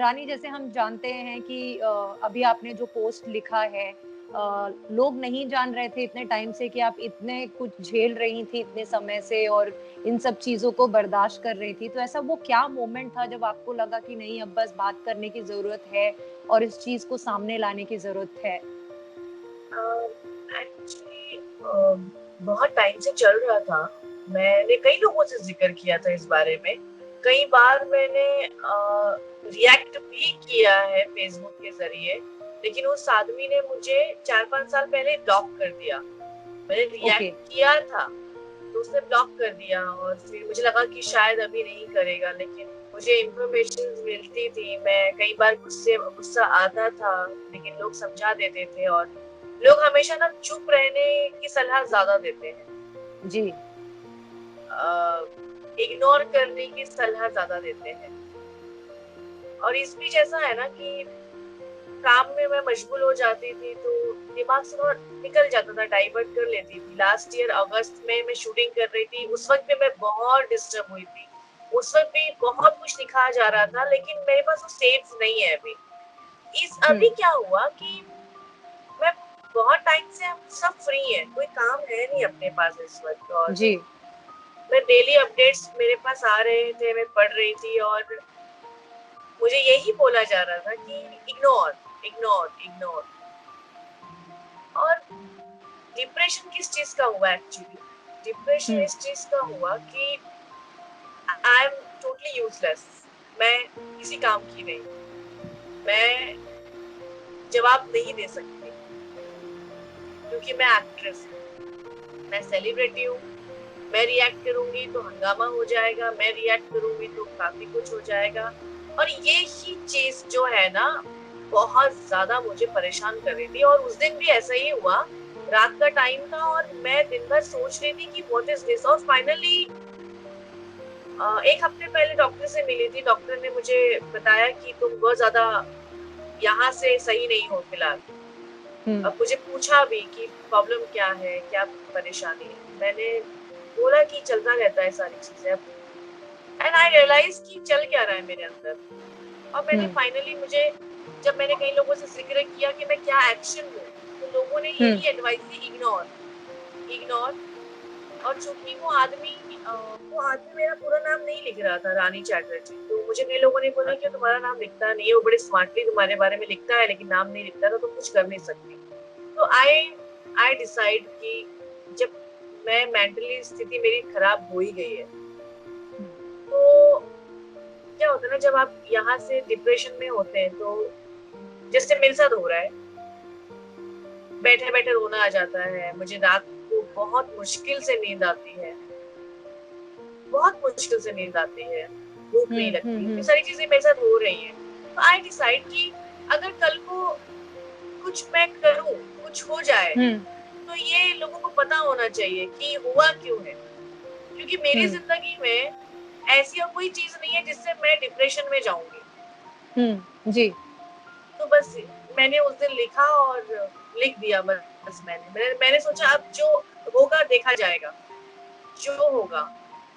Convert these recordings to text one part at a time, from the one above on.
रानी, जैसे हम जानते हैं कि अभी आपने जो पोस्ट लिखा है, लोग नहीं जान रहे थे इतने टाइम से कि आप इतने कुछ झेल रही थी इतने समय से और इन सब चीज़ों को बर्दाश्त कर रही थी। तो ऐसा वो क्या मोमेंट था जब आपको लगा कि नहीं, अब बस बात करने की ज़रूरत है और इस चीज़ को सामने लाने की ज़रूरत है? एक्चुअली बहुत टाइम से चल रहा था। मैंने कई लोगों से जिक्र किया था इस बारे में। कई बार मैंने रिएक्ट भी किया है फेसबुक के जरिए, लेकिन उस आदमी ने मुझे 4-5 साल पहले ब्लॉक कर दिया। मैंने ओके। रिएक्ट किया था तो उसने ब्लॉक कर दिया और फिर मुझे लगा कि शायद अभी नहीं करेगा, लेकिन मुझे इंफॉर्मेशन मिलती थी। मैं कई बार गुस्सा आता था, लेकिन लोग समझा देते थे और लोग हमेशा ना चुप रहने की सलाह ज्यादा देते हैं, जी। इग्नोर करने की सलाह ज्यादा देते हैं। और इस बीच ऐसा है ना कि काम में मैं मशगूल हो जाती थी तो दिमाग से थोड़ा निकल जाता था, डाइवर्ट कर लेती थी। लास्ट ईयर अगस्त में मैं शूटिंग कर रही थी, उस वक्त भी मैं बहुत डिस्टर्ब हुई थी। उस वक्त भी बहुत कुछ लिखा जा रहा था, लेकिन मेरे पास वो सेव्स नहीं है अभी। हुँ। अभी क्या हुआ कि मैं बहुत टाइम से, हम सब फ्री हैं, कोई काम है नहीं अपने पास इस वक्त, और जी। मैं डेली अपडेट्स मेरे पास आ रहे थे, मैं पढ़ रही थी और मुझे यही बोला जा रहा था कि इग्नोर, इग्नोर, इग्नोर। और डिप्रेशन किस चीज का हुआ एक्चुअली? डिप्रेशन हुँ। इस चीज का हुआ कि आई एम टोटली यूजलेस। मैं किसी काम की नहीं, मैं जवाब नहीं दे सकती क्योंकि मैं एक्ट्रेस हूँ, मैं सेलिब्रिटी हूँ। मैं रिएक्ट करूंगी तो हंगामा हो जाएगा, मैं रिएक्ट करूंगी तो काफी कुछ हो जाएगा। और ये ही चीज जो है ना, बहुत ज्यादा मुझे परेशान कर रही थी। और उस दिन भी ऐसा ही हुआ, रात का टाइम था और मैं दिन भर सोच रही थी कि व्हाट इज दिस। और फाइनली 1 हफ्ते पहले डॉक्टर से मिली थी। डॉक्टर ने मुझे बताया कि तुम बहुत ज्यादा यहाँ से सही नहीं हो फिलहाल। हुँ। अब मुझे पूछा भी कि प्रॉब्लम क्या है, क्या परेशानी है। मैंने बोला कि चलता रहता है सारी चीजें। एंड आई रियलाइज कि चल क्या रहा है मेरे अंदर। और मैंने हुँ। फाइनली, मुझे जब मैंने कई लोगों से जिक्र किया कि मैं क्या एक्शन लूं, तो लोगों ने हुँ। यही एडवाइस दी, इग्नोर, इग्नोर। और चूंकि वो आदमी मेरा पूरा नाम नहीं लिख रहा था, रानी चैटर्जी, तो मुझे कई लोगों ने बोला कि तुम्हारा नाम लिखता नहीं है, वो बड़े स्मार्टली तुम्हारे बारे में लिखता है लेकिन नाम नहीं लिखता, तो तुम कुछ कर नहीं सकती। तो आई डिसाइड कि जब मैं मेंटली स्थिति मेरी खराब हो ही गई है, तो क्या होता है ना, जब आप यहाँ से डिप्रेशन में होते हैं तो जैसे मेरे साथ हो रहा है, बैठे बैठे रोना आ जाता है मुझे। रात को बहुत मुश्किल से नींद आती है, बहुत मुश्किल से नींद आती है, भूख हुँ। नहीं हुँ। लगती। ये हुँ। सारी चीजें मेरे साथ हो रही हैं। तो आई डिसाइड कि अगर कल को कुछ मैं करूं, कुछ हो जाए, हुँ। तो ये लोगों को पता होना चाहिए कि हुआ क्यों है। क्योंकि मेरी हुँ। जिंदगी में ऐसी और कोई चीज नहीं है जिससे मैं डिप्रेशन में जाऊंगी। हुँ। जी। तो बस मैंने उस दिन लिखा और लिख दिया। बस मैंने सोचा अब जो होगा देखा जाएगा, जो होगा।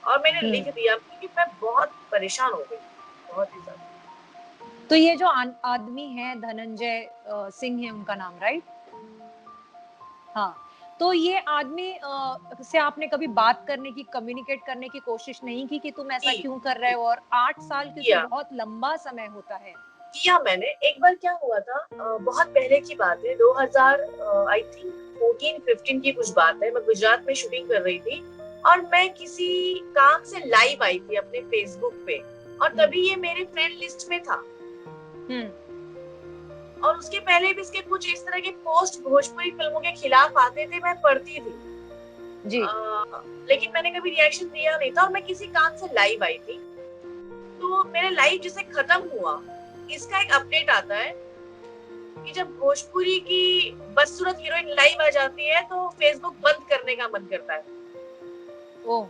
और मैंने हुँ। लिख दिया क्योंकि मैं बहुत परेशान हो गई, बहुत ही ज्यादा। तो ये जो आदमी है, धनंजय सिंह है उनका नाम, राइट? हाँ। तो ये आदमी से आपने कभी बात करने की, कम्युनिकेट करने की कोशिश नहीं की कि तुम ऐसा की क्यों कर रहे की हो? और 8 साल क्योंकि किया बहुत लंबा समय होता है। किया मैंने। एक बार क्या हुआ था, बहुत पहले की बात है, 2000 आई थिंक 14-15 की कुछ बात है। मैं गुजरात में शूटिंग कर रही थी और मैं किसी काम से लाइव आई थी अपने फेसबुक पे, और हुँ। तभी ये मेरे फ्रेंड लिस्ट में था। हुँ। और उसके पहले भी इसके कुछ इस तरह के पोस्ट भोजपुरी फिल्मों के खिलाफ आते थे, मैं पढ़ती थी। जी। लेकिन मैंने कभी रिएक्शन दिया नहीं था। और मैं किसी काम से लाइव आई थी, तो मेरा लाइव जैसे खत्म हुआ, इसका एक अपडेट आता है कि जब भोजपुरी की बदसूरत हीरोइन लाइव आ जाती है तो फेसबुक बंद करने का मन करता है। ओह!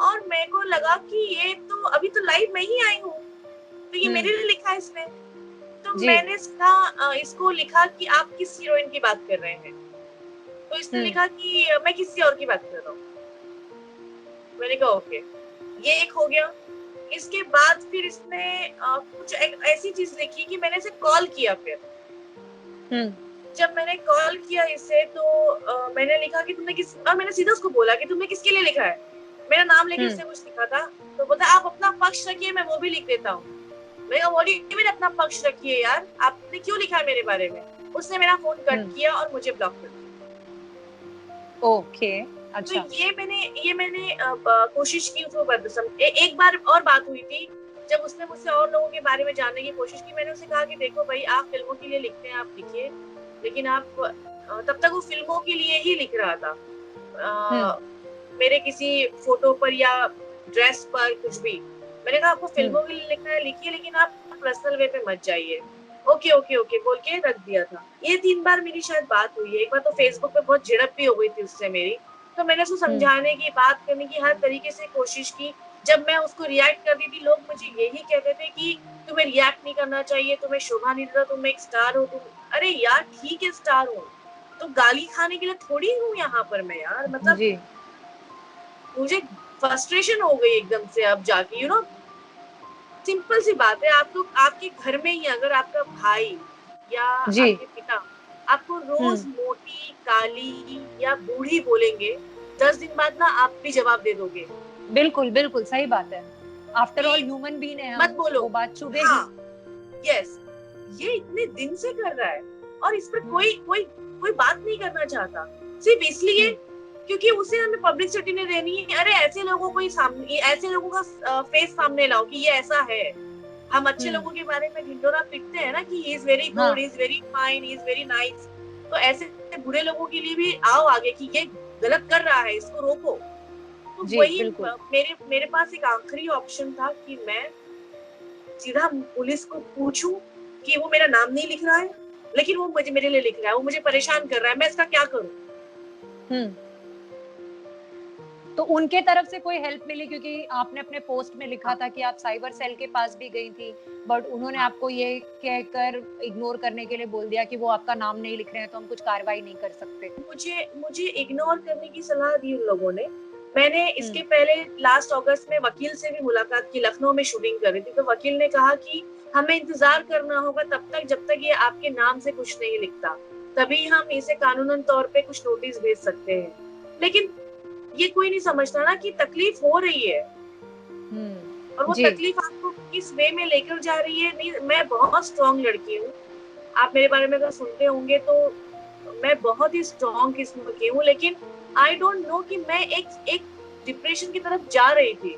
और मेरे को लगा कि ये तो अभी तो लाइव में ही आई हूँ, तो ये हुँ। मेरे लिए लिखा है इसने। तो जी। मैंने इसको लिखा कि आप किस हीरोइन की बात कर रहे हैं। तो इसने हुँ। लिखा कि मैं किसी और की बात कर रहा हूँ। मैंने कहा ओके, ये एक हो गया। इसके बाद फिर इसने कुछ ऐसी चीज लिखी कि मैंने इसे कॉल किया फिर। जब मैंने कॉल किया इसे तो मैंने लिखा कि तुमने किस, और मैंने सीधा उसको बोला कि तुमने किसके लिए लिखा है, मेरा नाम लेके उसने कुछ लिखा था। तो बोलता आप अपना पक्ष रखिए, मैं वो भी लिख देता हूँ। मैंने कहा मैंने अपना पक्ष रखिए यार, आपने क्यों लिखा है मेरे बारे में। उसने मेरा फोन कट किया और मुझे ब्लॉक कर दिया। ओके, अच्छा। तो ये मैंने कोशिश की उसको एक बार और बात हुई थी जब उसने मुझसे और लोगों के बारे में जानने की कोशिश की। मैंने उसे कहा कि देखो भाई, आप फिल्मों के लिए लिखते हैं, आप लिखिए, लेकिन आप तब तक वो फिल्मों के लिए ही लिख रहा था, मेरे किसी फोटो पर या ड्रेस पर कुछ भी। मैंने कहा आपको फिल्मों के लिए लिखना है लिखिए, लेकिन आप पर्सनल वे पे मत जाइए। ओके ओके ओके बोल के रख दिया था। ये 3 बार मेरी शायद बात हुई है। एक बार तो फेसबुक पे बहुत झड़प भी हो गई थी उससे मेरी, तो मैंने उसको समझाने की, बात करने की हर तरीके से कोशिश की। जब मैं उसको रिएक्ट करती थी, लोग मुझे यही कहते थे कि तुम्हें रिएक्ट नहीं करना चाहिए, तुम्हें शोभा नहीं देता, तुम एक स्टार हो। तुम, अरे यार ठीक है स्टार हूँ, तो गाली खाने के लिए थोड़ी हूँ यहाँ पर मैं यार। मतलब जी। मुझे फ्रस्ट्रेशन हो गई एकदम से अब जाके, सिंपल सी बात है। आप लोग आपके घर में ही अगर आपका भाई या आपके पिता आपको रोज मोटी, काली या बूढ़ी बोलेंगे, 10 दिन बाद ना आप भी जवाब दे दोगे। बिल्कुल बिल्कुल सही बात है। आफ्टर ऑल ह्यूमन बीइंग है हम, मत बोलो, वो बात चुभेगी। हाँ, यस, ये इतने दिन से कर रहा है और इस पर कोई कोई कोई बात नहीं करना चाहता, सिर्फ इसलिए क्योंकि उसे हमें पब्लिसिटी नहीं देनी है। अरे ऐसे लोगों को ही सामने, ऐसे लोगों का फेस सामने लाओ कि ये ऐसा है। हम अच्छे लोगों के बारे में ढिंढोरा पीटते हैं ना कि he is very good, he is very fine, he is very nice. तो ऐसे बुरे लोगों के लिए भी आओ आगे कि ये गलत कर रहा है, इसको रोको। तो वही मेरे पास एक आखिरी ऑप्शन था कि मैं सीधा पुलिस को पूछूं कि वो मेरा नाम नहीं लिख रहा है, लेकिन वो मुझे मेरे लिए लिख रहा है, वो मुझे परेशान कर रहा है, मैं इसका क्या करूं। तो उनके तरफ से कोई हेल्प मिली? क्योंकि आपने अपने पोस्ट में लिखा था कि आप साइबर सेल के पास भी गई थी, बट उन्होंने आपको ये कहकर इग्नोर करने के लिए बोल दिया कि वो आपका नाम नहीं लिख रहे हैं तो हम कुछ कार्रवाई नहीं कर सकते। मुझे इग्नोर करने की सलाह दी उन लोगों ने। मैंने इसके पहले लास्ट अगस्त में वकील से भी मुलाकात की, लखनऊ में शूटिंग कर रही थी। तो वकील ने कहा कि हमें इंतजार करना होगा तब तक जब तक ये आपके नाम से कुछ नहीं लिखता, तभी हम इसे कानूनन तौर पे कुछ नोटिस भेज सकते हैं। लेकिन ये कोई नहीं समझता ना कि तकलीफ हो रही है, और वो तकलीफ आपको किस वे में लेकर जा रही है। नहीं, मैं बहुत स्ट्रॉन्ग लड़की हूँ, आप मेरे बारे में अगर सुनते होंगे तो मैं बहुत ही स्ट्रॉन्ग किस्म की हूँ, लेकिन आई डोंट नो कि मैं एक डिप्रेशन की तरफ जा रही थी।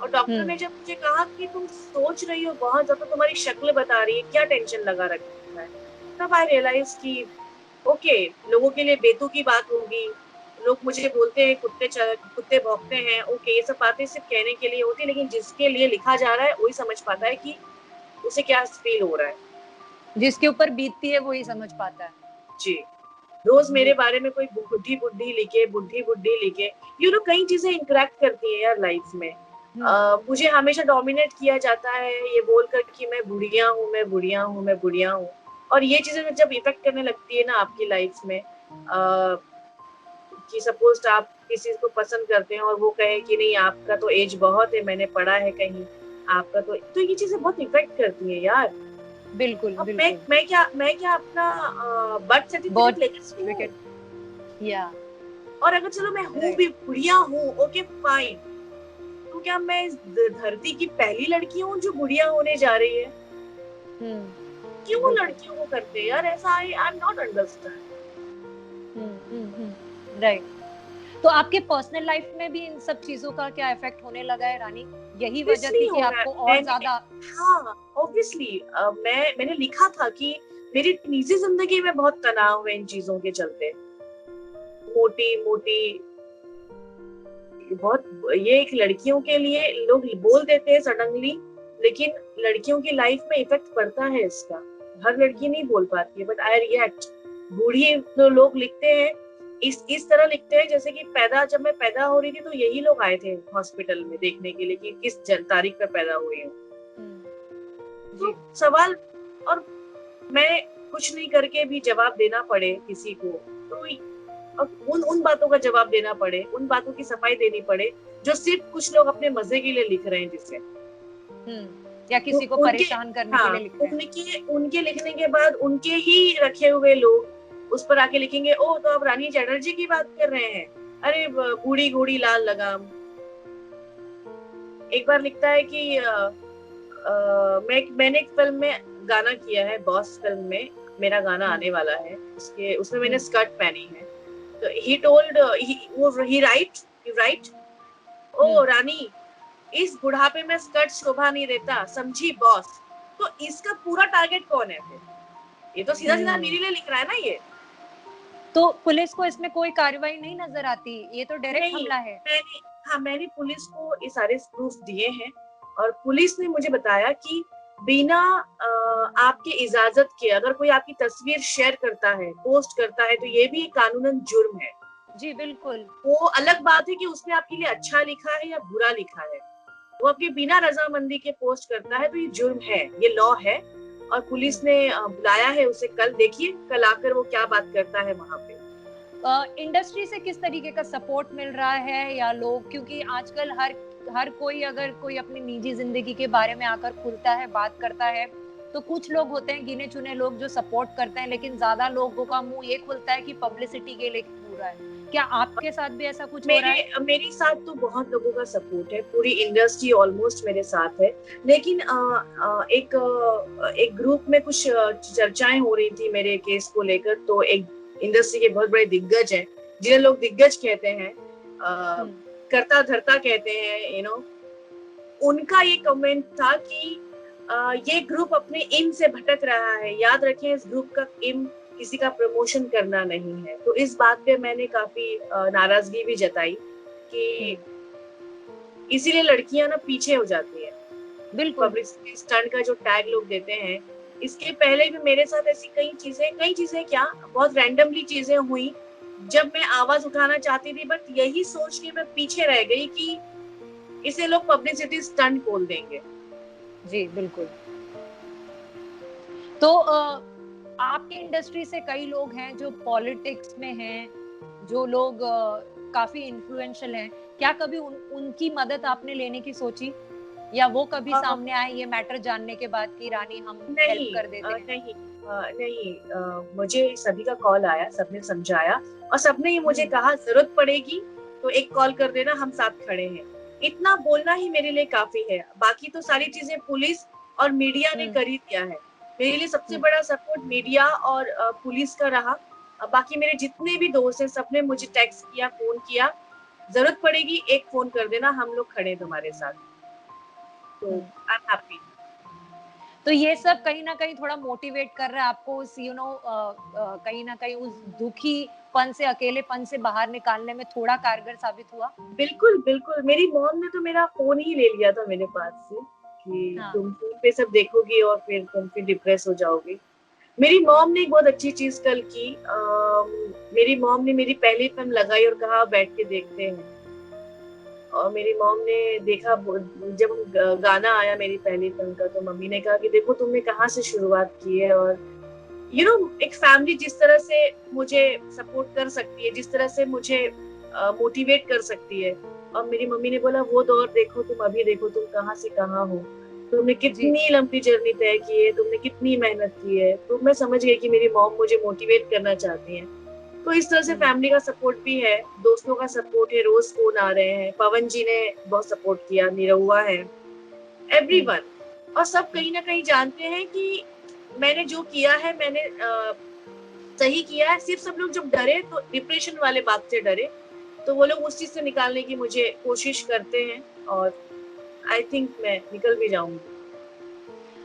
और डॉक्टर ने जब मुझे कहा कि तुम सोच रही हो बहुत ज्यादा, तुम्हारी शक्ल बता रही है, क्या टेंशन लगा रखा है, तब आई रियलाइज कि ओके, लोगों के लिए बेतु की बात होगी, लोग मुझे बोलते हैं कुत्ते भौंकते हैं, ओके, ये सब बातें सिर्फ कहने के लिए होती है, लेकिन जिसके लिए लिखा जा रहा है वही समझ पाता है कि उसे क्या फील हो रहा है। जिसके ऊपर बीतती है वही समझ पाता है। जी, रोज मेरे बारे में कोई बुढ़ी बुढ़ी लिखे, कई चीजें इंटरेक्ट करती है यार लाइफ में। मुझे हमेशा डोमिनेट किया जाता है ये बोलकर कि मैं बुढ़िया हूँ। और ये चीजें जब इफेक्ट करने लगती है ना आपकी लाइफ में, कि सपोज आप किसी को पसंद करते हैं और वो कहे कि नहीं आपका तो एज बहुत है, मैंने पढ़ा है कहीं, आपका तो ये चीजें बहुत इफेक्ट करती है यार। बिल्कुल अब बिल्कुल। मैं क्या अपना बर्थ सर्टिफिकेट लेकर या, और अगर चलो मैं हूँ भी बुढ़िया हूँ, ओके फाइन, तो क्या मैं इस धरती की पहली लड़की हूँ जो बुढ़िया होने जा रही है? क्यों लड़कियों को करते हैं यार ऐसा? I am not understand. Right. तो आपके पर्सनल लाइफ में भी इन सब चीजों का क्या इफेक्ट होने लगा है रानी? यही वजह थी कि आपको और ज्यादा? हाँ, ऑब्वियसली मैंने लिखा था कि मेरी निजी जिंदगी में बहुत तनाव है इन चीजों के चलते। मोटी बहुत, ये एक लड़कियों के लिए लोग बोल देते हैं सडनली, लेकिन लड़कियों की लाइफ में इफेक्ट पड़ता है इसका। हर लड़की नहीं बोल पाती है, बट आई रिएक्ट। बूढ़ी तो लोग लिखते हैं इस तरह लिखते हैं जैसे कि जब मैं पैदा हो रही थी तो यही लोग आए थे हॉस्पिटल में देखने के लिए कि किस तारीख पर पैदा हुई हूँ। तो सवाल, और मैं कुछ नहीं करके भी जवाब देना पड़े किसी को, तो उन बातों का जवाब देना पड़े, उन बातों की सफाई देनी पड़े जो सिर्फ कुछ लोग अपने मजे के लिए लिख रहे हैं, जिससे या तो किसी को उनके, परेशान करने के हाँ, लिए लिख रहे हैं। उनके लिखने के बाद उनके ही रखे हुए लोग उस पर आके लिखेंगे, ओ तो आप रानी चैटर्जी की बात कर रहे हैं, अरे बूढ़ी घोड़ी लाल लगाम। एक बार लिखता है कि मैंने एक फिल्म में गाना किया है, बॉस फिल्म में मेरा गाना आने वाला है, उसमें मैंने स्कर्ट पहनी है। तो ही टोल्ड, ही राइट, ओ रानी, इस बुढ़ापे में स्कर्ट शोभा नहीं देता, समझी बॉस। तो इसका पूरा टारगेट कौन है फिर? ये तो सीधा सीधा मेरे लिए लिख रहा है ना ये। तो पुलिस को इसमें कोई कार्रवाई नहीं नजर आती? ये तो डायरेक्ट नहीं, हमला है। मैंने पुलिस को ये सारे प्रूफ दिए हैं और पुलिस ने मुझे बताया कि बिना आपके इजाजत के अगर कोई आपकी तस्वीर शेयर करता है, पोस्ट करता है, तो ये भी कानूनन जुर्म है। जी बिल्कुल। वो अलग बात है कि उसने आपके लिए अच्छा लिखा है या बुरा लिखा है, वो आपके बिना रजामंदी के पोस्ट करता है तो ये जुर्म है, ये लॉ है। और पुलिस ने बुलाया है उसे कल, देखिए कल आकर वो क्या बात करता है वहां पे। इंडस्ट्री से किस तरीके का सपोर्ट मिल रहा है या लोग, क्योंकि आजकल हर कोई अगर कोई अपनी निजी जिंदगी के बारे में आकर खुलता है, बात करता है, तो कुछ लोग होते हैं गिने चुने लोग जो सपोर्ट करते हैं, लेकिन ज्यादा लोगों का मुंह ये खुलता है कि पब्लिसिटी के लिए पूरा है। क्या आपके साथ भी ऐसा कुछ हो रहा है? मेरे साथ तो बहुत लोगों का सपोर्ट है, पूरी इंडस्ट्री ऑलमोस्ट मेरे साथ है। लेकिन एक ग्रुप में कुछ चर्चाएं हो रही थी मेरे केस को लेकर, तो एक इंडस्ट्री के बहुत बड़े दिग्गज हैं, जिन्हें लोग दिग्गज कहते हैं, करता धरता कहते हैं, उनका ये कमेंट था कि ये ग्रुप अपने एम से भटक रहा है। याद रखें, इस ग्रुप का एम किसी का प्रमोशन करना नहीं है। तो इस बात पे मैंने काफी नाराजगी भी जताई कि इसीलिए लड़कियां ना पीछे हो जाती है। बिल्कुल। पब्लिसिटी स्टंट का जो टैग लोग देते हैं, इसके पहले भी मेरे साथ ऐसी कई चीजें क्या, बहुत रैंडमली चीजें हुई जब मैं आवाज उठाना चाहती थी, बट यही सोच के मैं पीछे रह गई कि इसे लोग पब्लिसिटी स्टंट बोल देंगे। जी बिल्कुल। तो आपके इंडस्ट्री से कई लोग हैं जो पॉलिटिक्स में हैं, जो लोग काफी इन्फ्लुएंशियल हैं, क्या कभी उनकी मदद आपने लेने की सोची, या वो कभी सामने आए ये मैटर जानने के बाद कि रानी हम हेल्प कर देते हैं? नहीं, मुझे सभी का कॉल आया, सबने समझाया और सबने ये मुझे कहा जरूरत पड़ेगी तो एक कॉल कर देना, हम साथ खड़े हैं। इतना बोलना ही मेरे लिए काफी है, बाकी तो सारी चीजें पुलिस और मीडिया ने कर ही दिया है। मेरे लिए सबसे बड़ा सपोर्ट मीडिया और पुलिस का रहा। बाकी मेरे जितने भी दोस्त हैं सबने मुझे टेक्स्ट किया, फोन किया, जरूरत पड़ेगी एक फोन कर देना, हम लोग खड़े हैं तुम्हारे साथ। तो आई एम हैप्पी। तो ये सब कहीं ना कहीं थोड़ा मोटिवेट कर रहा है आपको उस कहीं ना कहीं उस दुखीपन से, अकेलेपन से बाहर निकालने में थोड़ा कारगर साबित हुआ? बिल्कुल बिल्कुल। मेरी मॉम ने तो मेरा फोन ही ले लिया था मेरे पास से कि तुम फोन पे सब देखोगी और फिर तुम फिर डिप्रेस हो जाओगी। मेरी मॉम ने एक बहुत अच्छी चीज कल की। मेरी मॉम ने मेरी पहली फिल्म लगाई और कहा बैठ के देखते हैं। और मेरी मॉम ने देखा, जब गाना आया मेरी पहली फिल्म का, तो मम्मी ने कहा कि देखो तुमने कहाँ से शुरुआत की है, और एक फैमिली जिस तरह से मुझे सपोर्ट कर सकती है, जिस तरह से मुझे मोटिवेट कर सकती है। और मेरी मम्मी ने बोला वो दौर देखो, तुम अभी देखो तुम कहाँ से कहाँ हो, तुमने कितनी लंबी जर्नी तय की है, तुमने कितनी मेहनत की है। तो मैं समझ गई कि मेरी मॉम मुझे मोटिवेट करना चाहती हैं। तो इस तरह से फैमिली का सपोर्ट भी है, दोस्तों का सपोर्ट है, रोज फोन आ रहे हैं, पवन जी ने बहुत सपोर्ट किया, निरहुआ है, एवरीवन। और सब कहीं ना कहीं जानते हैं कि मैंने जो किया है मैंने सही किया है। सिर्फ सब लोग जब डरे तो डिप्रेशन वाले बात से डरे, तो वो लोग उस चीज से निकालने की मुझे कोशिश करते हैं, और आई थिंक मैं निकल भी जाऊंगी।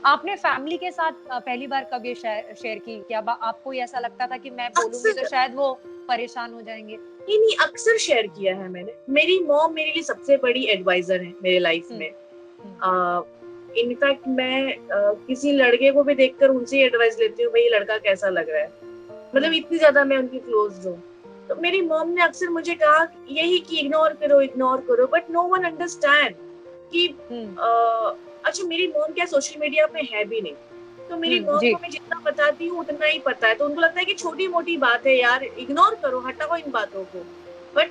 आपने फैमिली के साथ पहली बार कब ये शेयर की? क्या आपको ऐसा लगता था कि मैं बोलूंगी तो शायद वो परेशान हो जाएंगे? नहीं, अक्सर शेयर किया है मैंने। मेरी मॉम मेरे लिए सबसे बड़ी एडवाइजर है मेरे लाइफ में। इनफैक्ट मैं किसी लड़के को भी देखकर उनसे एडवाइस लेती हूँ, भाई ये लड़का कैसा लग रहा है, मतलब इतनी ज्यादा मैं उनकी क्लोज हूँ। तो मेरी मॉम ने अक्सर मुझे कहा यही कि इग्नोर करो, बट नो वन अंडरस्टैंड कि अच्छा मेरी मॉम क्या सोशल मीडिया पे है भी नहीं, तो मेरी मॉम को मैं जितना बताती हूँ उतना ही पता है। तो उनको लगता है कि छोटी मोटी बात है यार, इग्नोर करो, हटाओ इन बातों को। बट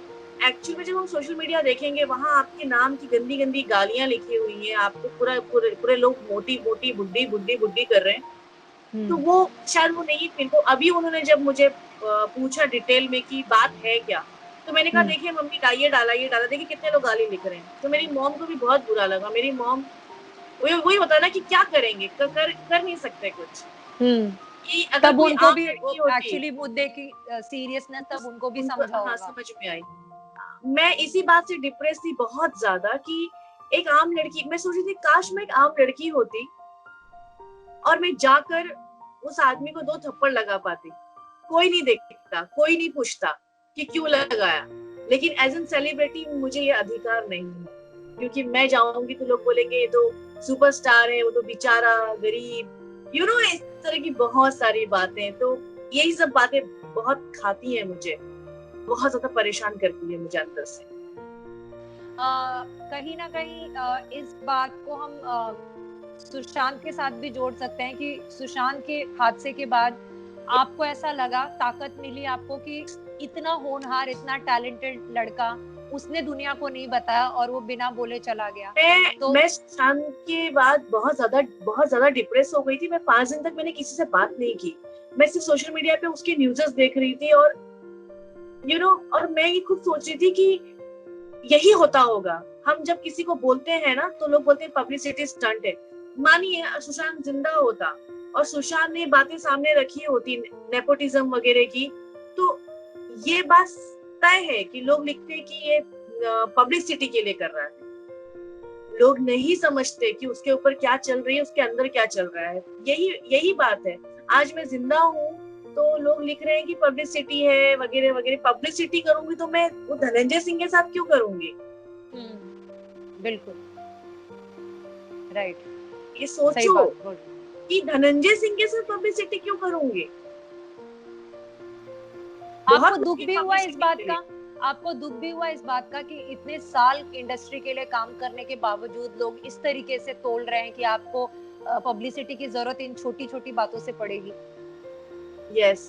एक्चुअल में जब हम सोशल मीडिया देखेंगे वहां आपके नाम की गंदी गंदी गालियां लिखी हुई हैं, आपको पूरा पूरे पूरे लोग मोटी मोटी बुड्ढी बुड्ढी बुड्ढी कर रहे हैं। तो वो शायद वो नहीं फील को अभी उन्होंने जब मुझे पूछा डिटेल में कि बात है क्या, तो मैंने कहा देखिए मम्मी ये डाला देखिए कितने लोग गाली लिख रहे हैं। तो मेरी मॉम को भी बहुत बुरा लगा। मेरी मॉम वही होता है ना कि क्या करेंगे, कर नहीं सकते कुछ। कि अगर तब कोई उनको आम भी लड़की होती, एक्चुअली मुद्दे की सीरियसनेस तब उनको भी उनको समझा हाँ होगा। समझ में आई। मैं इसी बात से डिप्रेस थी बहुत ज्यादा कि एक आम लड़की, मैं सोच रही थी काश मैं एक आम लड़की होती और मैं जाकर उस आदमी को 2 थप्पड़ लगा पाती। कोई नहीं देखता, कोई नहीं पूछता कि क्यों लगाया। लेकिन एज एन सेलिब्रिटी मुझे ये अधिकार नहीं है, क्योंकि मैं जाऊंगी तो लोग बोलेंगे ये तो सुपरस्टार है, वो तो बेचारा गरीब, इस तरह की बहुत सारी बातें। तो यही सब बातें बहुत खाती हैं मुझे, बहुत ज्यादा परेशान करती है मुझे अंदर से। कहीं ना कहीं इस बात को हम सुशांत के साथ भी जोड़ सकते हैं कि सुशांत के हादसे के बाद आपको ऐसा लगा, ताकत मिली आपको कि इतना होनहार, इतना टैलेंटेड लड़का उसने दुनिया को नहीं बताया और वो बिना बोले चला गया। मैं सुशांत के बाद बहुत ज्यादा डिप्रेस हो गई थी। मैं 5 दिन तक मैंने किसी से बात नहीं की। मैं सिर्फ सोशल मीडिया पे उसकी न्यूज़ेस देख रही थी और और मैं ये खुद सोच रही थी कि यही होता होगा। हम जब किसी को बोलते हैं ना तो लोग बोलते हैं पब्लिसिटी स्टंट है। मानिए सुशांत जिंदा होता और सुशांत ने बातें सामने रखी होती नेपोटिज्म वगैरह की, तो ये बात तय है कि लोग लिखते हैं कि ये पब्लिसिटी के लिए कर रहा है। लोग नहीं समझते कि उसके ऊपर क्या चल रही है, उसके अंदर क्या चल रहा है। यही बात है। आज मैं जिंदा हूँ तो लोग लिख रहे हैं कि पब्लिसिटी है वगैरह वगैरह। पब्लिसिटी करूंगी तो मैं वो धनंजय सिंह के साथ क्यों करूंगी? बिल्कुल राइट। ये सोचो कि धनंजय सिंह के साथ पब्लिसिटी क्यों करूंगी? आपको दुख भी हुआ इस बात का? आपको दुख भी हुआ इस बात का कि इतने साल इंडस्ट्री के लिए काम करने के बावजूद लोग इस तरीके से तोल रहे हैं कि आपको पब्लिसिटी की जरूरत इन छोटी छोटी बातों से पड़ेगी? यस,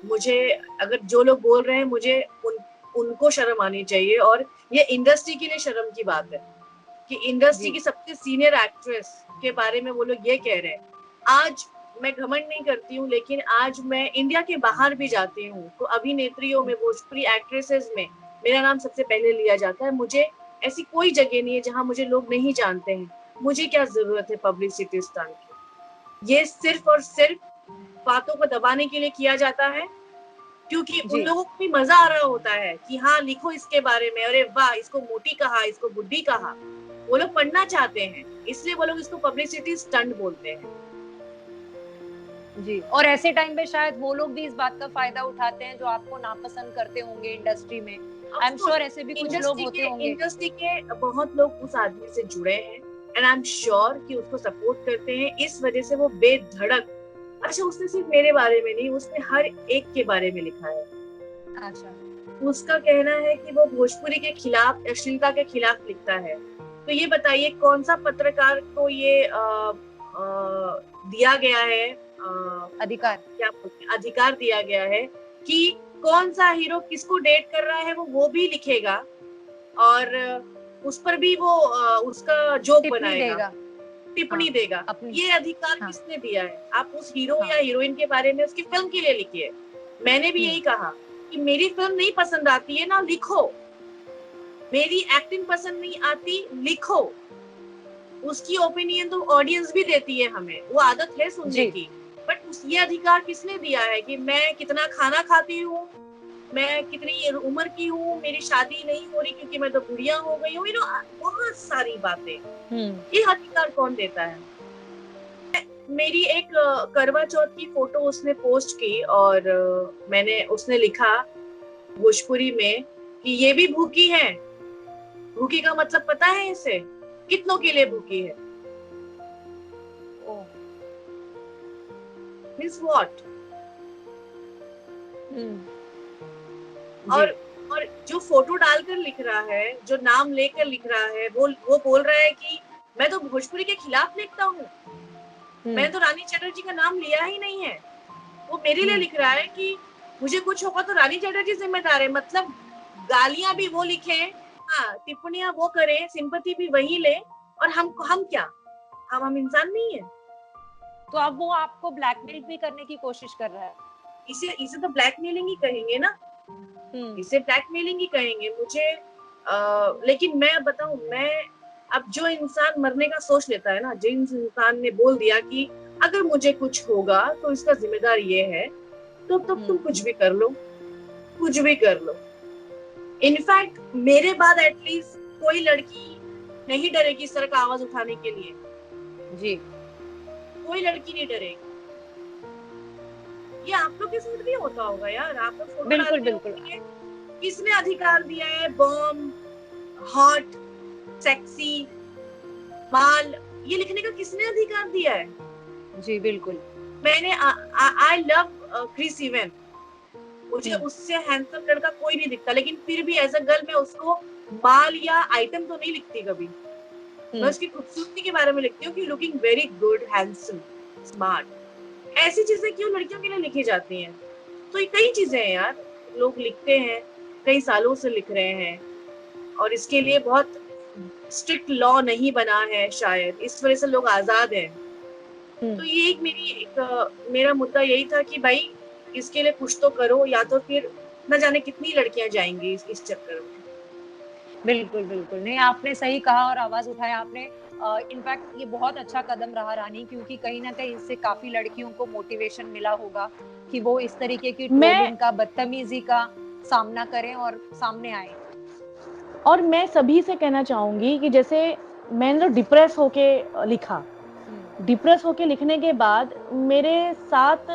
मुझे अगर जो लोग बोल रहे हैं मुझे उनको शर्म आनी चाहिए। और ये इंडस्ट्री के लिए शर्म की बात है कि इंडस्ट्री की सबसे सीनियर एक्ट्रेस के बारे में वो लोग ये कह रहे हैं। आज मैं घमंड नहीं करती हूँ, लेकिन आज मैं इंडिया के बाहर भी जाती हूँ तो अभिनेत्रियों में, भोजपुरी एक्ट्रेसेस में मेरा नाम सबसे पहले लिया जाता है। मुझे ऐसी कोई जगह नहीं है जहाँ मुझे लोग नहीं जानते हैं। मुझे क्या जरूरत है पब्लिसिटी स्टंट की? ये सिर्फ और सिर्फ बातों को दबाने के लिए किया जाता है, क्योंकि उन लोगों को भी मजा आ रहा होता है कि हाँ लिखो इसके बारे में, अरे वाह इसको मोटी कहा, इसको बुड्ढी कहा। वो लोग पढ़ना चाहते हैं, इसलिए वो लोग इसको पब्लिसिटी स्टंट बोलते हैं। जी, और ऐसे टाइम पे शायद वो लोग भी इस बात का फायदा उठाते हैं जो आपको नापसंद करते होंगे इंडस्ट्री में। आई एम श्योर ऐसे भी कुछ लोग होते होंगे। इंडस्ट्री के बहुत लोग उस आदमी से जुड़े हैं एंड आई एम श्योर कि उसको सपोर्ट करते हैं। इस वजह से वो बेधड़क, अच्छा उसने सिर्फ मेरे बारे में नहीं, उसने हर एक के बारे में लिखा है। अच्छा, उसका कहना है कि वो भोजपुरी के खिलाफ, अश्लीलता के खिलाफ लिखता है। तो ये बताइए कौन सा पत्रकार को ये दिया गया है अधिकार, क्या बोलते हैं, अधिकार दिया गया है कि कौन सा हीरो किसको डेट कर रहा है वो भी लिखेगा और उस पर भी वो उसका जोक बनाएगा, टिप्पणी देगा। ये अधिकार किसने दिया है? आप उस हीरो या हीरोइन के बारे में उसकी फिल्म के लिए लिखिए। मैंने भी यही कहा कि मेरी फिल्म नहीं पसंद आती है ना लिखो, मेरी एक्टिंग पसंद नहीं आती लिखो। उसकी ओपिनियन तो ऑडियंस भी देती है हमें, वो आदत है सुनने की। बट ये अधिकार किसने दिया है कि मैं कितना खाना खाती हूँ, मैं कितनी उम्र की हूँ, मेरी शादी नहीं हो रही क्योंकि मैं तो बुढ़िया हो गई हूँ, बहुत सारी बातें। ये अधिकार कौन देता है? मेरी एक करवा चौथ की फोटो उसने पोस्ट की और उसने लिखा भोजपुरी में कि ये भी भूखी है। भूखी का मतलब पता है इसे? कितनों के लिए भूखी है? Means what? और जो फोटो डालकर लिख रहा है, जो नाम लेकर लिख रहा है, वो बोल रहा है कि मैं तो भोजपुरी के खिलाफ लिखता हूँ, मैंने तो रानी चटर्जी का नाम लिया ही नहीं है। वो मेरे लिए लिख रहा है कि मुझे कुछ होगा तो रानी चटर्जी जिम्मेदार है। मतलब गालियां भी वो लिखे, हाँ टिप्पणियां वो करे, सिंपैथी भी वही ले, और हम क्या, हम इंसान नहीं है? तो अब वो आपको ब्लैकमेल भी करने की कोशिश कर रहा है। इसे इसे तो ब्लैकमेलिंग ही कहेंगे ना, इसे ब्लैकमेलिंग ही कहेंगे मुझे। लेकिन मैं बताऊं, मैं अब जो इंसान मरने का सोच लेता है ना, जिन इंसान ने बोल दिया कि अगर मुझे कुछ होगा तो इसका जिम्मेदार ये है, तो तब तुम कुछ भी कर लो, कुछ भी कर लो। इनफैक्ट मेरे बाद एटलीस्ट कोई लड़की नहीं डरेगी इस तरह का आवाज उठाने के लिए, जी कोई लड़की नहीं डरेगी। ये आप लोग के साथ भी होता होगा यार, आप लोग फोटो बिल्कुल डालते बिल्कुल। होंगे, किसने अधिकार दिया है बॉम्ब, हॉट, सेक्सी, माल, ये लिखने का किसने अधिकार दिया है? जी बिल्कुल। मैंने आई लव क्रिस इवेंस, मुझे उससे हैंडसम लड़का कोई नहीं दिखता, लेकिन फिर भी एज अ गर्ल मैं उसको माल या आइटम तो नहीं लिखती कभी। मैं उसकी खूबसूरती के बारे में लिखती हूँ कि looking very good, handsome, smart. ऐसी चीजें क्यों लड़कियों के लिए लिखी जाती हैं? तो ये कई चीजें हैं यार, लोग लिखते हैं, कई सालों से लिख रहे हैं, और इसके लिए बहुत स्ट्रिक्ट लॉ नहीं बना है शायद, इस वजह से लोग आजाद हैं। तो ये मेरा मुद्दा यही था कि भाई इसके लिए कुछ तो करो, या तो फिर न जाने कितनी लड़कियां जाएंगी इस चक्कर में। बिल्कुल बिल्कुल, नहीं आपने सही कहा और आवाज उठाया आपने। इनफैक्ट ये बहुत अच्छा कदम रहा रानी, क्योंकि कहीं ना कहीं इससे काफी लड़कियों को मोटिवेशन मिला होगा कि वो इस तरीके की ट्रोलिंग का, बदतमीजी का सामना करें और सामने आए। और मैं सभी से कहना चाहूंगी कि जैसे मैंने तो डिप्रेस होके लिखा, डिप्रेस होके लिखने के बाद मेरे साथ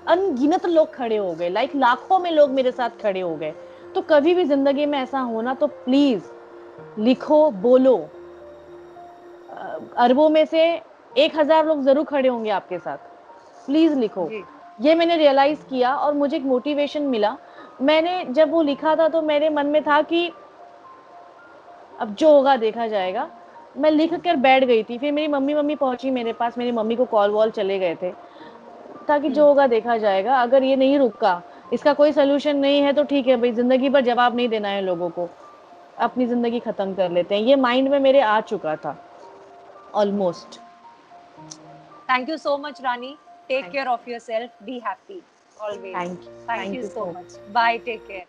अनगिनत लोग खड़े हो गए, लाइक लाखों में लोग मेरे साथ खड़े हो गए। तो कभी भी जिंदगी में ऐसा होना तो प्लीज लिखो, बोलो। अरबों में से 1000 लोग जरूर खड़े होंगे आपके साथ, प्लीज लिखो। ये मैंने रियलाइज किया और मुझे एक मोटिवेशन मिला। मैंने जब वो लिखा था तो मेरे मन में था कि अब जो होगा देखा जाएगा। मैं लिख कर बैठ गई थी, फिर मेरी मम्मी पहुंची मेरे पास, मेरी मम्मी को कॉल वॉल चले गए थे, ताकि जो होगा देखा जाएगा। अगर ये नहीं रुका, इसका कोई सोल्यूशन नहीं है तो ठीक है भाई, जिंदगी भर जवाब नहीं देना है लोगों को, अपनी जिंदगी खत्म कर लेते हैं। ये माइंड में मेरे आ चुका था almost. Thank you so much Rani, take care of yourself, be happy always. Thank thank you you so so much, bye, take care.